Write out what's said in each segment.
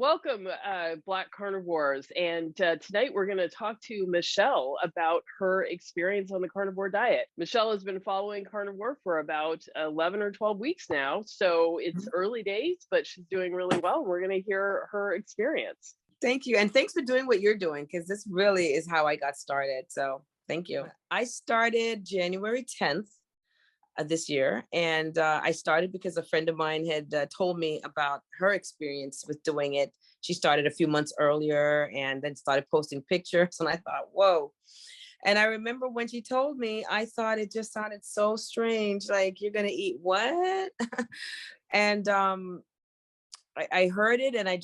Welcome, Black Carnivores. And tonight we're going to talk to Michele about her experience on the carnivore diet. Michele has been following carnivore for about 11 or 12 weeks now. So it's early days, but she's doing really well. We're going to hear her experience. Thank you. And thanks for doing what you're doing, because this really is how I got started. So thank you. I started January 10th this year. And I started because a friend of mine had told me about her experience with doing it. She started a few months earlier and then started posting pictures. And I thought, whoa. And I remember when she told me, I thought it just sounded so strange. Like, you're going to eat what? And I heard it and I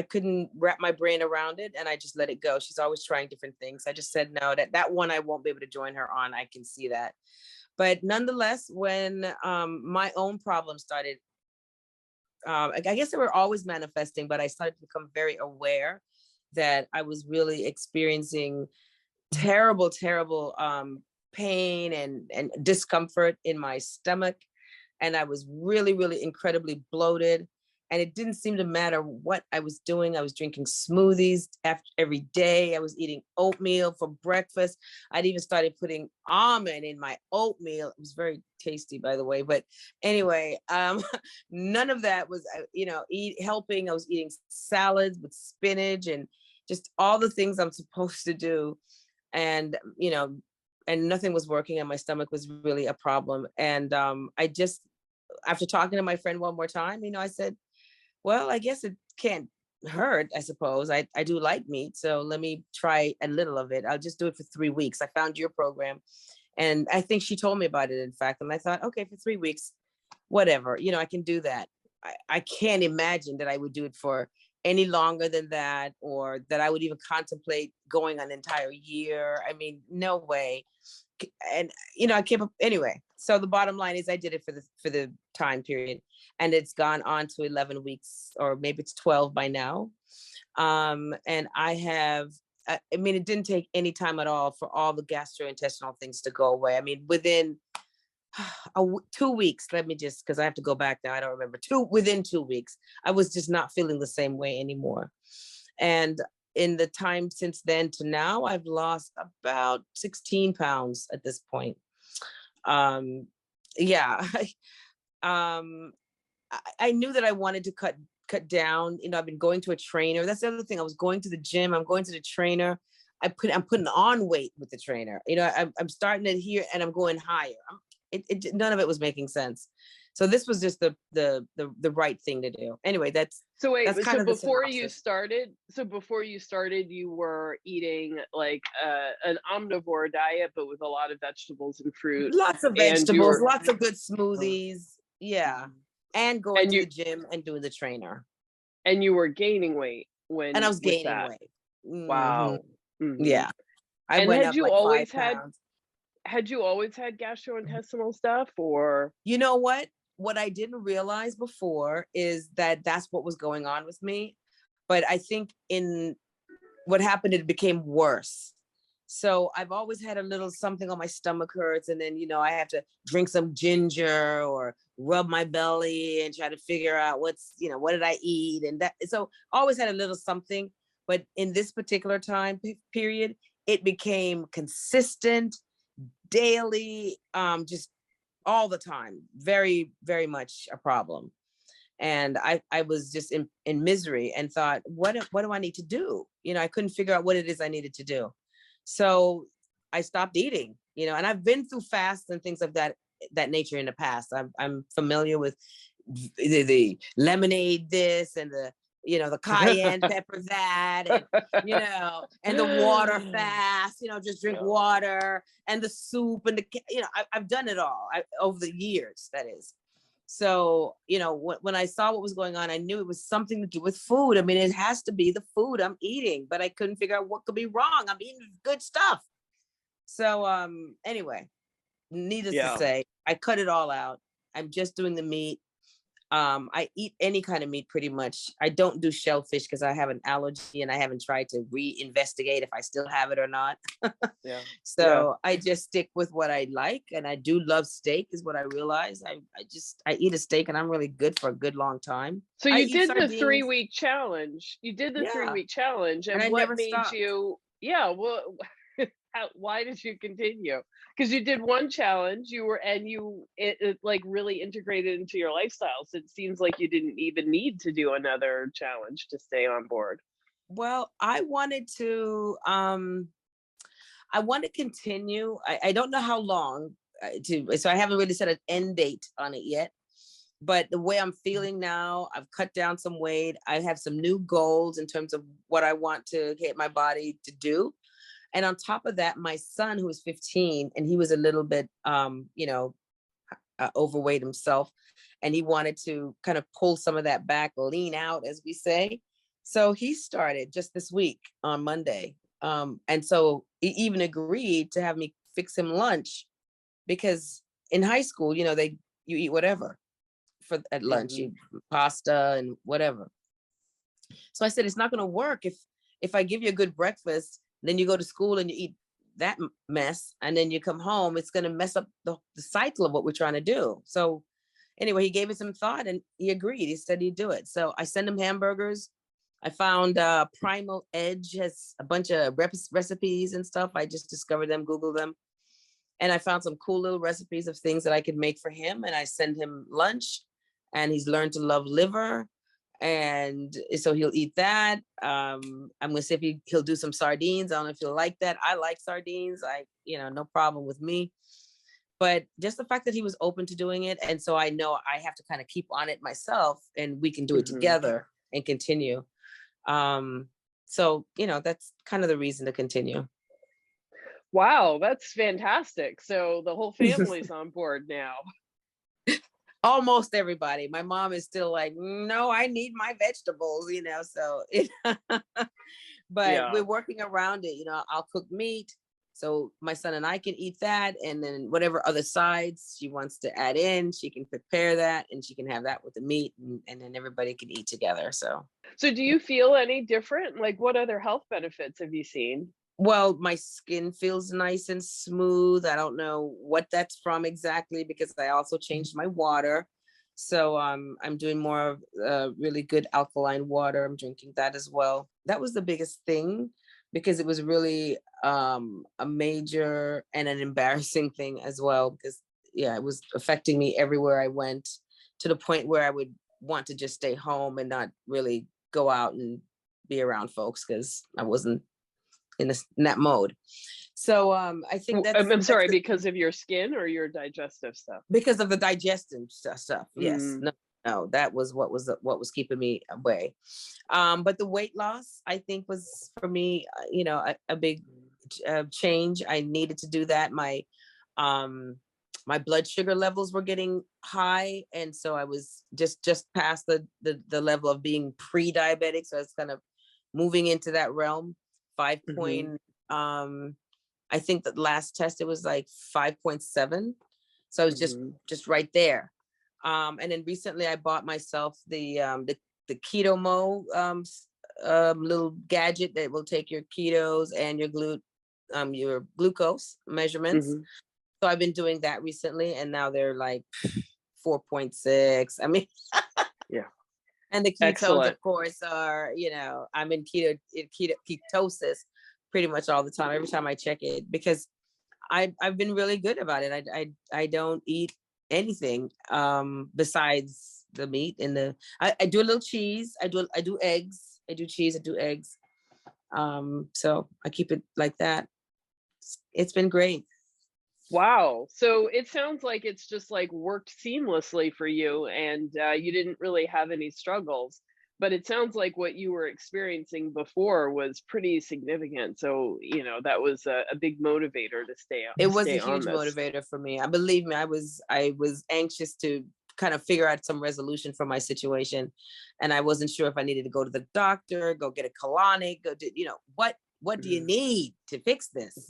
couldn't wrap my brain around it, and I just let it go. She's always trying different things. I just said, no, that one I won't be able to join her on. I can see that. But nonetheless, when my own problems started, I guess they were always manifesting, but I started to become very aware that I was really experiencing terrible, terrible pain and discomfort in my stomach. And I was really, really incredibly bloated. And it didn't seem to matter what I was doing. I was drinking smoothies every day. I was eating oatmeal for breakfast. I'd even started putting almond in my oatmeal. It was very tasty, by the way. But anyway, none of that was, helping. I was eating salads with spinach and just all the things I'm supposed to do. And, and nothing was working, and my stomach was really a problem. And I just, after talking to my friend one more time, I said, well, I guess it can't hurt, I suppose. I do like meat, so let me try a little of it. I'll just do it for 3 weeks. I found your program, and I think she told me about it, in fact. And I thought, okay, for 3 weeks, whatever, I can do that. I can't imagine that I would do it for any longer than that, or that I would even contemplate going an entire year. I mean, no way. And I came up anyway. So the bottom line is I did it for the time period, and it's gone on to 11 weeks, or maybe it's 12 by now. And I have, it didn't take any time at all for all the gastrointestinal things to go away. I mean, within 2 weeks, let me just, because I have to go back now, I don't remember, within 2 weeks, I was just not feeling the same way anymore. And in the time since then to now, I've lost about 16 pounds at this point. Yeah. I knew that I wanted to cut down. I've been going to a trainer. That's the other thing. I was going to the gym. I'm going to the trainer. I'm putting on weight with the trainer. I'm starting it here and I'm going higher. None of it was making sense. So this was just the right thing to do. Anyway, that's before you started, you were eating like an omnivore diet, but with a lot of vegetables and fruit. Lots of vegetables, lots of good smoothies. Yeah. And going to the gym and doing the trainer. And you were gaining weight and I was gaining weight. Wow. Mm-hmm. Yeah. Had you always had gastrointestinal stuff, or? You know what I didn't realize before is that that's what was going on with me. But I think in what happened, it became worse. So I've always had a little something on my stomach hurts. And then, I have to drink some ginger or rub my belly and try to figure out what did I eat? And that, so always had a little something. But in this particular time period, it became consistent, daily, just all the time, very, very much a problem. And I was just in misery and thought, what do I need to do? I couldn't figure out what it is I needed to do. So I stopped eating, and I've been through fasts and things of that nature in the past. I'm familiar with the lemonade this and the cayenne pepper that, and, and the water fast, just drink water, and the soup and I've done it all over the years, that is. So, when I saw what was going on, I knew it was something to do with food. I mean, it has to be the food I'm eating, but I couldn't figure out what could be wrong. I'm eating good stuff. So, anyway, needless to say, I cut it all out. I'm just doing the meat. I eat any kind of meat pretty much. I don't do shellfish because I have an allergy and I haven't tried to re-investigate if I still have it or not. Yeah. So I just stick with what I like. And I do love steak is what I realized. I eat a steak and I'm really good for a good long time. So I you eat did the sardines. 3 week challenge. You did the three Yeah. week challenge, And and I what never made stopped. you? Yeah, well, why did you continue? Because you did one challenge, it like really integrated into your lifestyle. So it seems like you didn't even need to do another challenge to stay on board. Well, I want to continue. I don't know how long so I haven't really set an end date on it yet. But the way I'm feeling now, I've cut down some weight. I have some new goals in terms of what I want to get my body to do. And on top of that, my son, who was 15, and he was a little bit, overweight himself, and he wanted to kind of pull some of that back, lean out, as we say. So he started just this week on Monday. And so he even agreed to have me fix him lunch because in high school, you eat whatever at lunch, you pasta and whatever. So I said, it's not going to work if I give you a good breakfast, then you go to school and you eat that mess, and then you come home, it's going to mess up the cycle of what we're trying to do. So anyway, he gave it some thought and he agreed. He said he'd do it. So I sent him hamburgers. I found Primal Edge has a bunch of recipes and stuff. I just discovered them, Googled them. And I found some cool little recipes of things that I could make for him. And I send him lunch, and he's learned to love liver. And so he'll eat that. I'm going to see if he'll do some sardines. I don't know if he'll like that. I like sardines. No problem with me. But just the fact that he was open to doing it. And so I know I have to kind of keep on it myself, and we can do it together and continue. So, that's kind of the reason to continue. Wow, that's fantastic. So the whole family's on board now. Almost everybody. My mom is still like, no, I need my vegetables, so but we're working around it. I'll cook meat so my son and I can eat that. And then whatever other sides she wants to add in, she can prepare that and she can have that with the meat, and then everybody can eat together. So do you feel any different? Like, what other health benefits have you seen? Well, my skin feels nice and smooth. I don't know what that's from exactly because I also changed my water. So I'm doing more of really good alkaline water. I'm drinking that as well. That was the biggest thing because it was really a major and an embarrassing thing as well because, it was affecting me everywhere I went to the point where I would want to just stay home and not really go out and be around folks because I wasn't in that mode. So I think I'm sorry, because of your skin or your digestive stuff? Because of the digestive stuff. Yes. No, that was what was keeping me away. But the weight loss, I think, was for me, a big change. I needed to do that. My blood sugar levels were getting high, and so I was just past the level of being pre-diabetic. So it's kind of moving into that realm. 5 point, I think the last test it was like 5.7. So I was just right there. And then recently I bought myself the Keto Mo little gadget that will take your ketos and your glucose measurements. So I've been doing that recently, and now they're like 4.6. I mean, yeah. And the ketones, excellent, of course, are, I'm in ketosis pretty much all the time, every time I check it, because I've been really good about it. I don't eat anything besides the meat and I do a little cheese. I do eggs. I do cheese. I do eggs. So I keep it like that. It's been great. Wow. So it sounds like it's just like worked seamlessly for you, and you didn't really have any struggles. But it sounds like what you were experiencing before was pretty significant. So, that was a big motivator to stay on. It was a huge motivator for me. Believe me, I was anxious to kind of figure out some resolution for my situation. And I wasn't sure if I needed to go to the doctor, go get a colonic, what do you need to fix this?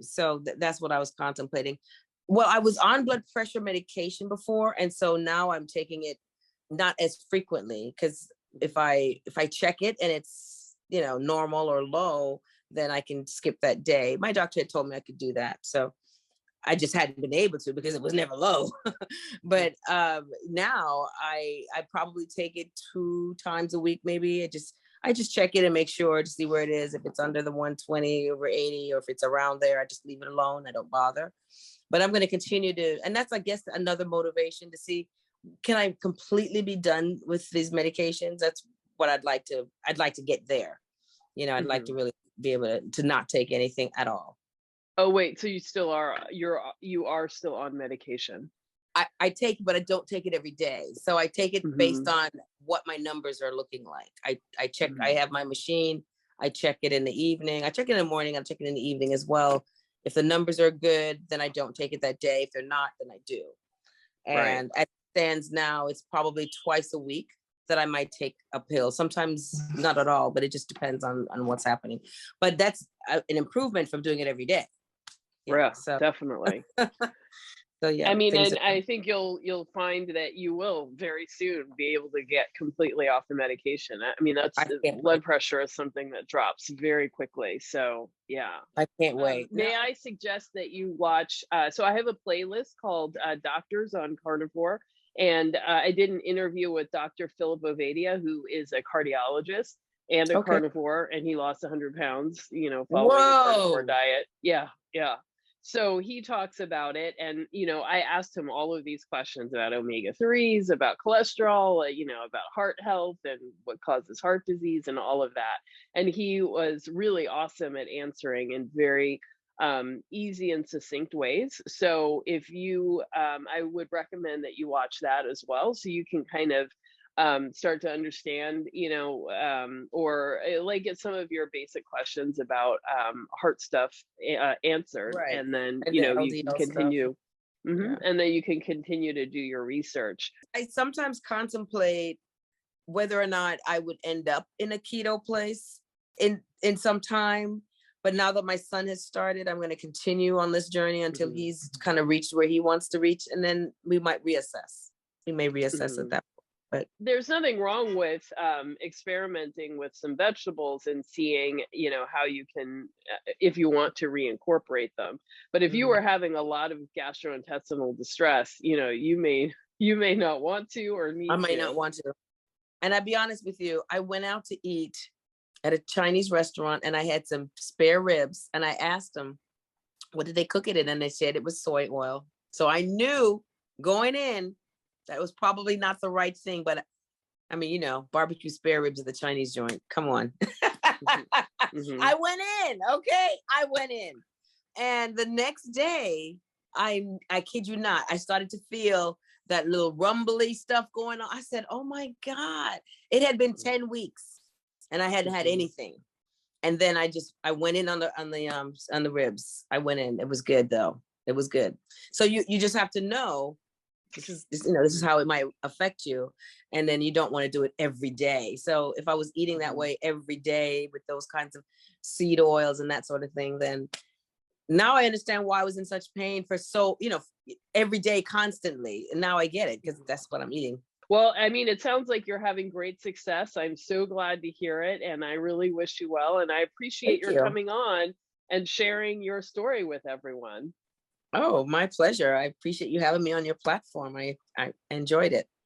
So that's what I was contemplating. Well, I was on blood pressure medication before, and so now I'm taking it not as frequently, because if I check it and it's, normal or low, then I can skip that day. My doctor had told me I could do that, so I just hadn't been able to because it was never low. But now I probably take it 2 times a week, maybe. I just check it and make sure to see where it is. If it's under the 120/80, or if it's around there, I just leave it alone. I don't bother. But I'm going to continue to, and that's, I guess, another motivation to see, can I completely be done with these medications? That's what I'd like to get there. I'd like to really be able to not take anything at all. Oh, wait, so you are still on medication? I take, but I don't take it every day. So I take it based on what my numbers are looking like. I check, I have my machine. I check it in the evening. I check it in the morning. I check it in the evening as well. If the numbers are good, then I don't take it that day. If they're not, then I do. And as it stands now, it's probably twice a week that I might take a pill. Sometimes not at all, but it just depends on what's happening. But that's an improvement from doing it every day. Yeah, so definitely. So yeah, I mean, and I think you'll find that you will very soon be able to get completely off the medication. I mean, blood pressure is something that drops very quickly. So yeah, I can't wait. May I suggest that you watch? So I have a playlist called Doctors on Carnivore, and I did an interview with Dr. Philip Ovadia, who is a cardiologist and a carnivore, and he lost 100 pounds, following a carnivore diet. Yeah. So he talks about it, and I asked him all of these questions about omega-3s, about cholesterol, about heart health and what causes heart disease and all of that. And he was really awesome at answering in very easy and succinct ways. So if you, I would recommend that you watch that as well, so you can kind of start to understand, or like get some of your basic questions about heart stuff answered, and then you can continue, and then you can continue to do your research. I sometimes contemplate whether or not I would end up in a keto place in some time. But now that my son has started, I'm going to continue on this journey until he's kind of reached where he wants to reach, and then we might reassess. We may reassess at that. But there's nothing wrong with experimenting with some vegetables and seeing, how you can, if you want to reincorporate them. But if you are having a lot of gastrointestinal distress, you may not want to, or need to. I might not want to. And I'll be honest with you, I went out to eat at a Chinese restaurant, and I had some spare ribs, and I asked them, what did they cook it in? And they said it was soy oil. So I knew going in that was probably not the right thing, but I mean, barbecue spare ribs at the Chinese joint. Come on. I went in. Okay. I went in. And the next day, I kid you not, I started to feel that little rumbly stuff going on. I said, oh my God, it had been 10 weeks and I hadn't had anything. And then I went in on the ribs. I went in. It was good though. It was good. So you just have to know, this is how it might affect you, and then you don't want to do it every day. So if I was eating that way every day with those kinds of seed oils and that sort of thing, then now I understand why I was in such pain for every day constantly. And now I get it, because that's what I'm eating. Well, I mean, it sounds like you're having great success. I'm so glad to hear it, and I really wish you well. And I appreciate your coming on and sharing your story with everyone. Oh, my pleasure. I appreciate you having me on your platform. I enjoyed it.